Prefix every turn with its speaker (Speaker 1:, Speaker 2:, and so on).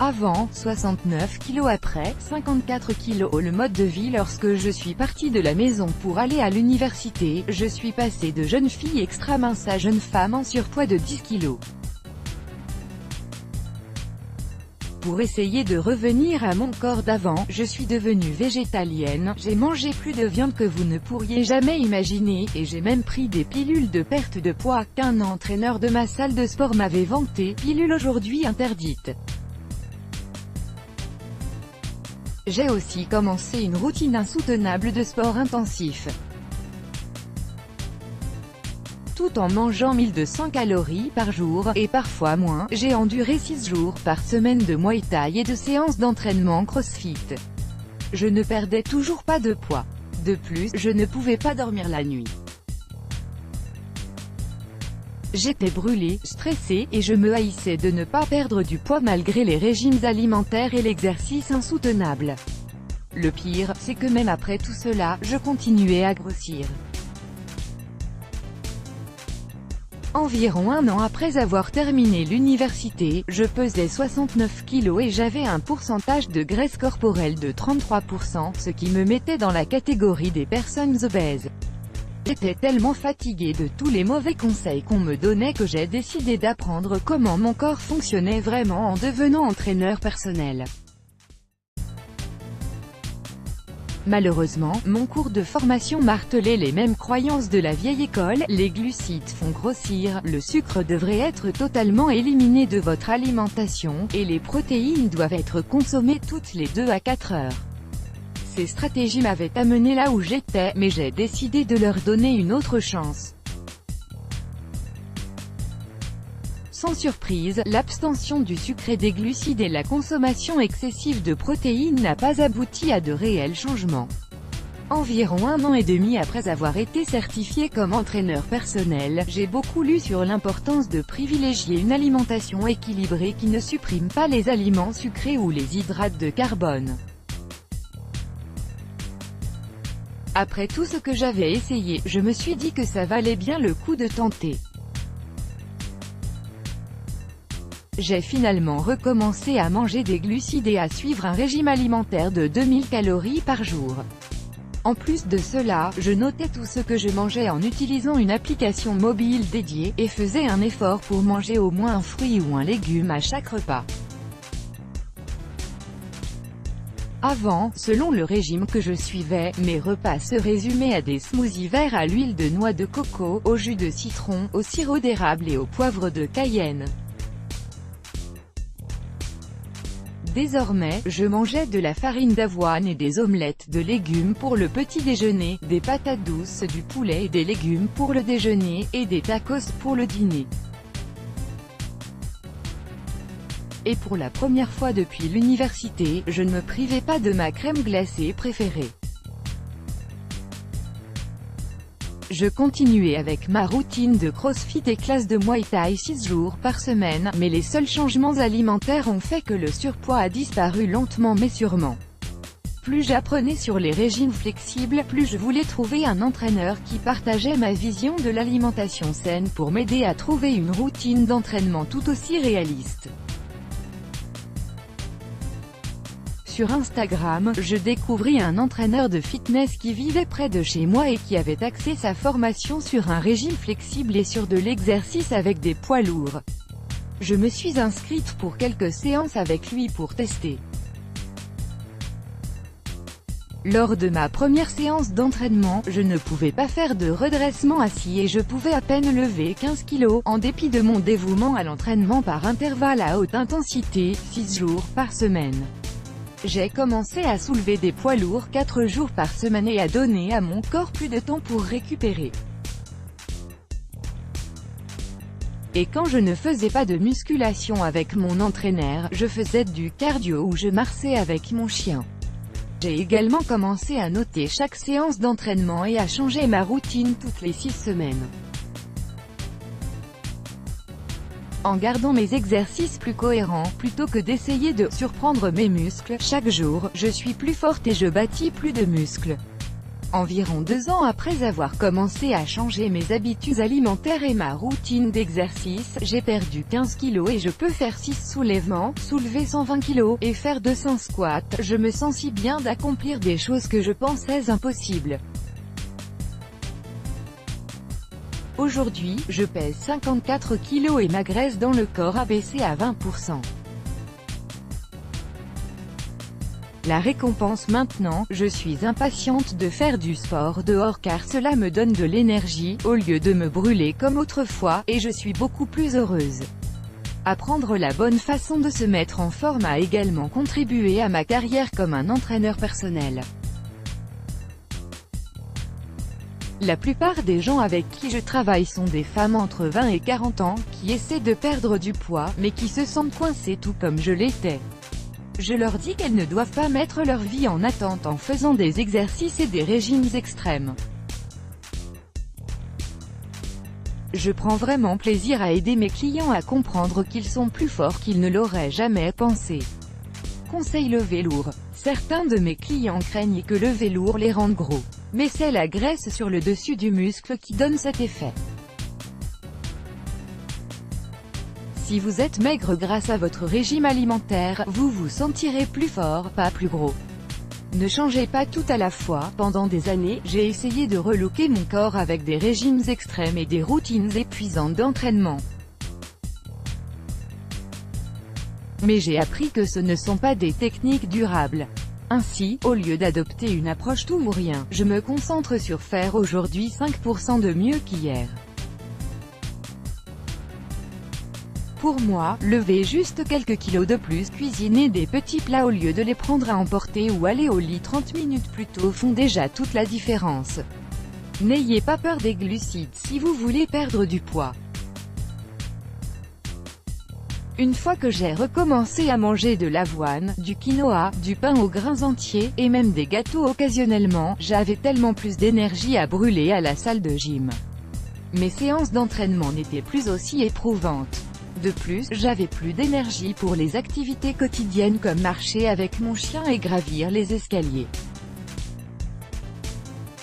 Speaker 1: Avant, 69 kg après, 54 kg. Le mode de vie. Lorsque je suis partie de la maison pour aller à l'université, je suis passée de jeune fille extra mince à jeune femme en surpoids de 10 kg. Pour essayer de revenir à mon corps d'avant, je suis devenue végétalienne, j'ai mangé plus de viande que vous ne pourriez jamais imaginer, et j'ai même pris des pilules de perte de poids, qu'un entraîneur de ma salle de sport m'avait vanté, pilules aujourd'hui interdites. J'ai aussi commencé une routine insoutenable de sport intensif. Tout en mangeant 1200 calories par jour, et parfois moins, j'ai enduré 6 jours par semaine de Muay Thai et de séances d'entraînement CrossFit. Je ne perdais toujours pas de poids. De plus, je ne pouvais pas dormir la nuit. J'étais brûlée, stressée, et je me haïssais de ne pas perdre du poids malgré les régimes alimentaires et l'exercice insoutenable. Le pire, c'est que même après tout cela, je continuais à grossir. Environ un an après avoir terminé l'université, je pesais 69 kg et j'avais un pourcentage de graisse corporelle de 33%, ce qui me mettait dans la catégorie des personnes obèses. J'étais tellement fatiguée de tous les mauvais conseils qu'on me donnait que j'ai décidé d'apprendre comment mon corps fonctionnait vraiment en devenant entraîneur personnel. Malheureusement, mon cours de formation martelait les mêmes croyances de la vieille école, les glucides font grossir, le sucre devrait être totalement éliminé de votre alimentation, et les protéines doivent être consommées toutes les 2 à 4 heures. Ces stratégies m'avaient amené là où j'étais, mais j'ai décidé de leur donner une autre chance. Sans surprise, l'abstention du sucre et des glucides et la consommation excessive de protéines n'a pas abouti à de réels changements. Environ un an et demi après avoir été certifié comme entraîneur personnel, j'ai beaucoup lu sur l'importance de privilégier une alimentation équilibrée qui ne supprime pas les aliments sucrés ou les hydrates de carbone. Après tout ce que j'avais essayé, je me suis dit que ça valait bien le coup de tenter. J'ai finalement recommencé à manger des glucides et à suivre un régime alimentaire de 2000 calories par jour. En plus de cela, je notais tout ce que je mangeais en utilisant une application mobile dédiée, et faisais un effort pour manger au moins un fruit ou un légume à chaque repas. Avant, selon le régime que je suivais, mes repas se résumaient à des smoothies verts à l'huile de noix de coco, au jus de citron, au sirop d'érable et au poivre de Cayenne. Désormais, je mangeais de la farine d'avoine et des omelettes de légumes pour le petit déjeuner, des patates douces, du poulet et des légumes pour le déjeuner, et des tacos pour le dîner. Et pour la première fois depuis l'université, je ne me privais pas de ma crème glacée préférée. Je continuais avec ma routine de CrossFit et classe de Muay Thai 6 jours par semaine, mais les seuls changements alimentaires ont fait que le surpoids a disparu lentement mais sûrement. Plus j'apprenais sur les régimes flexibles, plus je voulais trouver un entraîneur qui partageait ma vision de l'alimentation saine pour m'aider à trouver une routine d'entraînement tout aussi réaliste. Sur Instagram, je découvris un entraîneur de fitness qui vivait près de chez moi et qui avait axé sa formation sur un régime flexible et sur de l'exercice avec des poids lourds. Je me suis inscrite pour quelques séances avec lui pour tester. Lors de ma première séance d'entraînement, je ne pouvais pas faire de redressement assis et je pouvais à peine lever 15 kg, en dépit de mon dévouement à l'entraînement par intervalle à haute intensité, 6 jours par semaine. J'ai commencé à soulever des poids lourds 4 jours par semaine et à donner à mon corps plus de temps pour récupérer. Et quand je ne faisais pas de musculation avec mon entraîneur, je faisais du cardio ou je marchais avec mon chien. J'ai également commencé à noter chaque séance d'entraînement et à changer ma routine toutes les 6 semaines. En gardant mes exercices plus cohérents, plutôt que d'essayer de surprendre mes muscles, chaque jour, je suis plus forte et je bâtis plus de muscles. Environ 2 ans après avoir commencé à changer mes habitudes alimentaires et ma routine d'exercice, j'ai perdu 15 kg et je peux faire 6 soulèvements, soulever 120 kg, et faire 200 squats. Je me sens si bien d'accomplir des choses que je pensais impossibles. Aujourd'hui, je pèse 54 kg et ma graisse dans le corps a baissé à 20%. La récompense maintenant, je suis impatiente de faire du sport dehors car cela me donne de l'énergie, au lieu de me brûler comme autrefois, et je suis beaucoup plus heureuse. Apprendre la bonne façon de se mettre en forme a également contribué à ma carrière comme un entraîneur personnel. La plupart des gens avec qui je travaille sont des femmes entre 20 et 40 ans, qui essaient de perdre du poids, mais qui se sentent coincées tout comme je l'étais. Je leur dis qu'elles ne doivent pas mettre leur vie en attente en faisant des exercices et des régimes extrêmes. Je prends vraiment plaisir à aider mes clients à comprendre qu'ils sont plus forts qu'ils ne l'auraient jamais pensé. Conseil: lever lourd. Certains de mes clients craignent que lever lourd les rende gros. Mais c'est la graisse sur le dessus du muscle qui donne cet effet. Si vous êtes maigre grâce à votre régime alimentaire, vous vous sentirez plus fort, pas plus gros. Ne changez pas tout à la fois. Pendant des années, j'ai essayé de relooker mon corps avec des régimes extrêmes et des routines épuisantes d'entraînement. Mais j'ai appris que ce ne sont pas des techniques durables. Ainsi, au lieu d'adopter une approche tout ou rien, je me concentre sur faire aujourd'hui 5% de mieux qu'hier. Pour moi, lever juste quelques kilos de plus, cuisiner des petits plats au lieu de les prendre à emporter ou aller au lit 30 minutes plus tôt font déjà toute la différence. N'ayez pas peur des glucides si vous voulez perdre du poids. Une fois que j'ai recommencé à manger de l'avoine, du quinoa, du pain aux grains entiers, et même des gâteaux occasionnellement, j'avais tellement plus d'énergie à brûler à la salle de gym. Mes séances d'entraînement n'étaient plus aussi éprouvantes. De plus, j'avais plus d'énergie pour les activités quotidiennes comme marcher avec mon chien et gravir les escaliers.